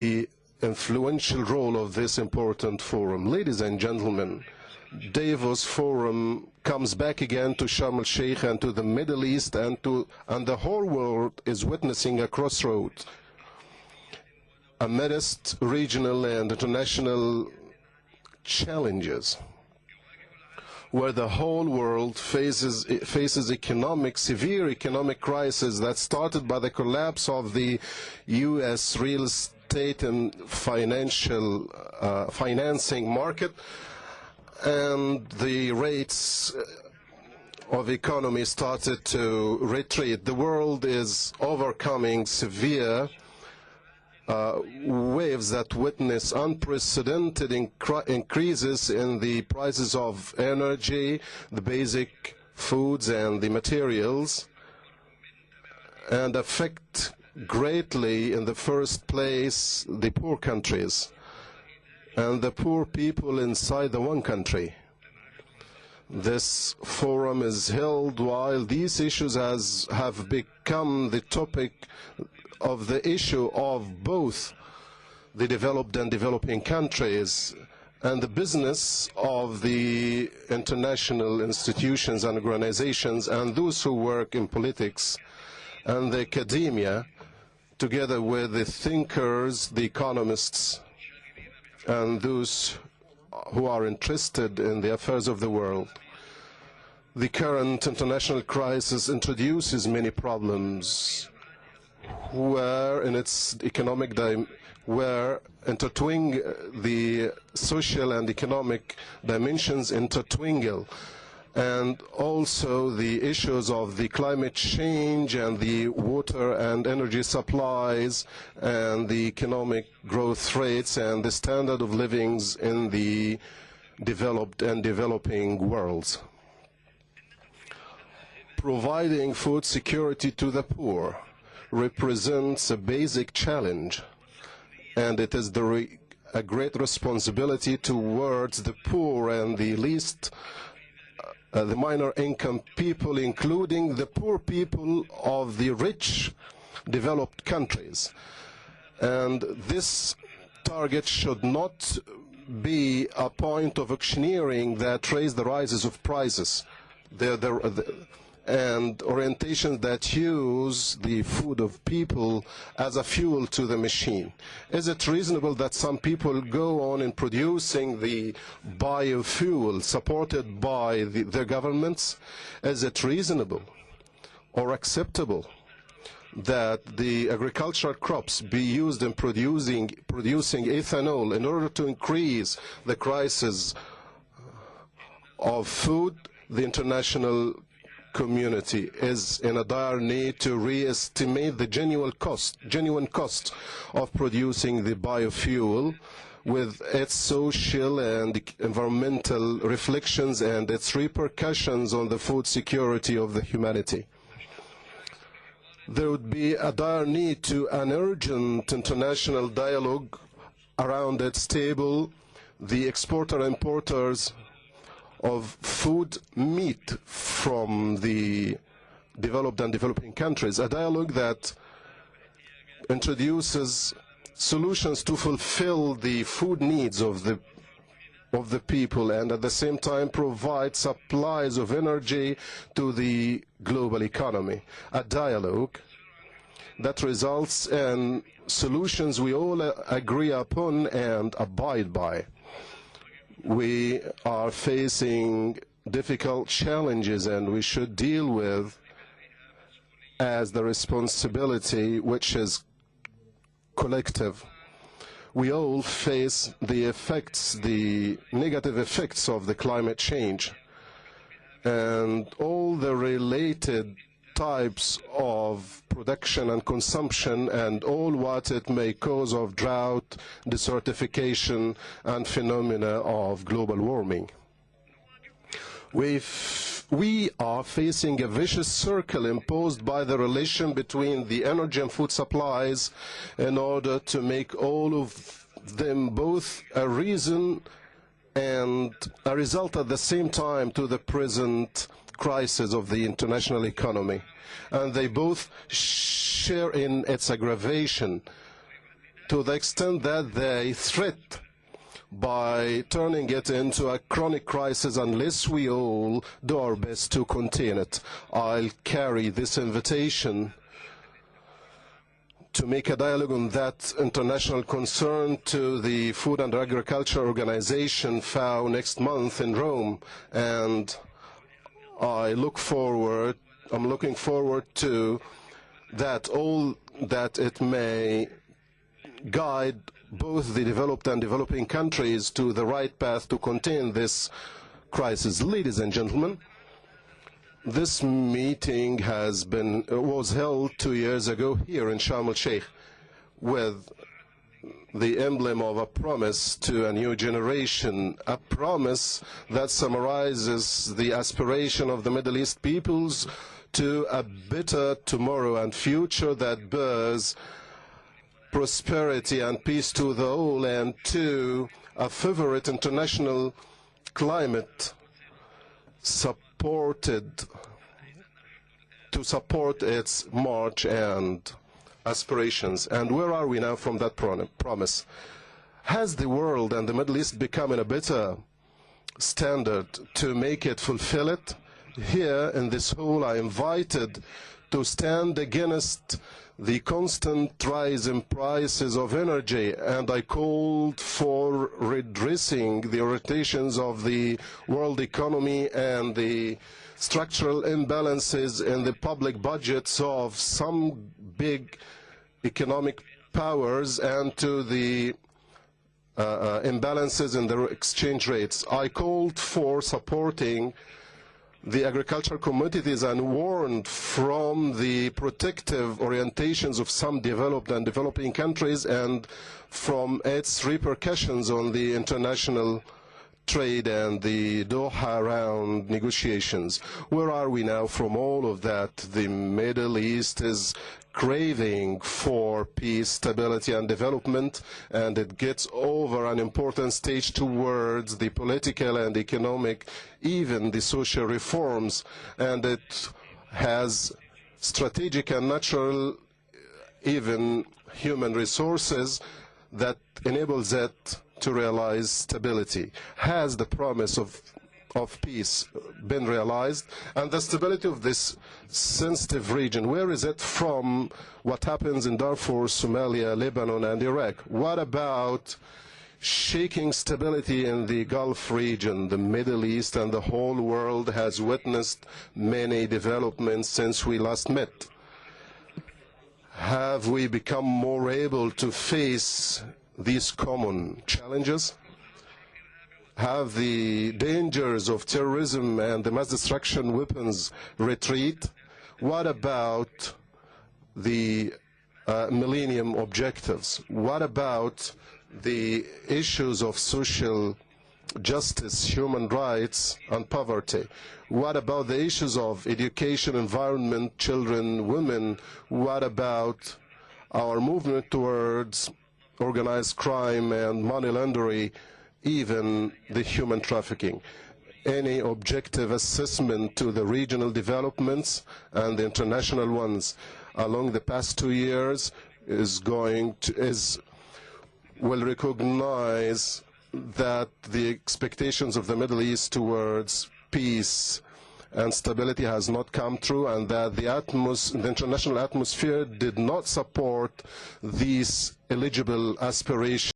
the influential role of this important forum. Ladies and gentlemen, Davos Forum comes back again to Sharm el-Sheikh and to the Middle East, and the whole world is witnessing a crossroads amidst regional and international challenges, where the whole world faces severe economic crisis that started by the collapse of the U.S. real estate and financing market, and the rates of economy started to retreat. The world is overcoming severe waves that witness unprecedented increases in the prices of energy, the basic foods and the materials, and affect greatly, in the first place, the poor countries and the poor people inside the one country. This forum is held while these issues have become the topic of the issue of both the developed and developing countries, and the business of the international institutions and organizations and those who work in politics and the academia, together with the thinkers, the economists, and those who are interested in the affairs of the world. The current international crisis introduces many problems where in its economic where intertwine the social and economic dimensions intertwingle, and also the issues of the climate change and the water and energy supplies and the economic growth rates and the standard of living in the developed and developing worlds. Providing food security to the poor represents a basic challenge, and it is a great responsibility towards the poor and the least the minor income people, including the poor people of the rich developed countries. And this target should not be a point of auctioneering that raises the rises of prices and orientations that use the food of people as a fuel to the machine. Is it reasonable that some people go on in producing the biofuel supported by their governments? Is it reasonable or acceptable that the agricultural crops be used in producing ethanol in order to increase the crisis of food? The international community is in a dire need to re-estimate the genuine cost of producing the biofuel, with its social and environmental reflections and its repercussions on the food security of the humanity. There would be a dire need to an urgent international dialogue around its table, the exporter-importers of food meat from the developed and developing countries, a dialogue that introduces solutions to fulfill the food needs of the people, and at the same time provide supplies of energy to the global economy. A dialogue that results in solutions we all agree upon and abide by. We are facing difficult challenges, and we should deal with as the responsibility which is collective. We all face the effects, the negative effects of the climate change and all the related types of production and consumption, and all what it may cause of drought, desertification, and phenomena of global warming. We are facing a vicious circle imposed by the relation between the energy and food supplies in order to make all of them both a reason and a result at the same time to the present crisis of the international economy, and they both share in its aggravation. to the extent that they threat by turning it into a chronic crisis unless we all do our best to contain it. I'll carry this invitation to make a dialogue on that international concern to the Food and Agriculture Organization FAO next month in Rome, and I'm looking forward to that, all that it may guide both the developed and developing countries to the right path to contain this crisis. Ladies and gentlemen, this meeting was held 2 years ago here in Sharm el-Sheikh with the emblem of a promise to a new generation, a promise that summarizes the aspiration of the Middle East peoples to a better tomorrow and future that bears prosperity and peace to the whole, and to a favorite international climate to support its march and aspirations. And where are we now from that promise? Has the world and the Middle East become in a better standard to make it fulfill it? Here in this hall I invited to stand against the constant rise in prices of energy, and I called for redressing the orientations of the world economy and the structural imbalances in the public budgets of some big economic powers, and to the imbalances in their exchange rates. I called for supporting the agricultural commodities and warned from the protective orientations of some developed and developing countries and from its repercussions on the international trade and the Doha round negotiations. Where are we now from all of that? The Middle East is craving for peace, stability and development, and it gets over an important stage towards the political and economic, even the social reforms, and it has strategic and natural, even human resources that enables it to realize stability. Has the promise of peace been realized? And the stability of this sensitive region, where is it from what happens in Darfur, Somalia, Lebanon and Iraq? What about shaking stability in the Gulf region? The Middle East and the whole world has witnessed many developments since we last met. Have we become more able to face these common challenges? Have the dangers of terrorism and the mass destruction weapons retreat? What about the millennium objectives? What about the issues of social justice, human rights and poverty? What about the issues of education, environment, children, women? What about our movement towards organized crime and money laundering, even the human trafficking? Any objective assessment to the regional developments and the international ones along the past 2 years will recognize that the expectations of the Middle East towards peace and stability has not come true, and that the international atmosphere did not support these eligible aspirations.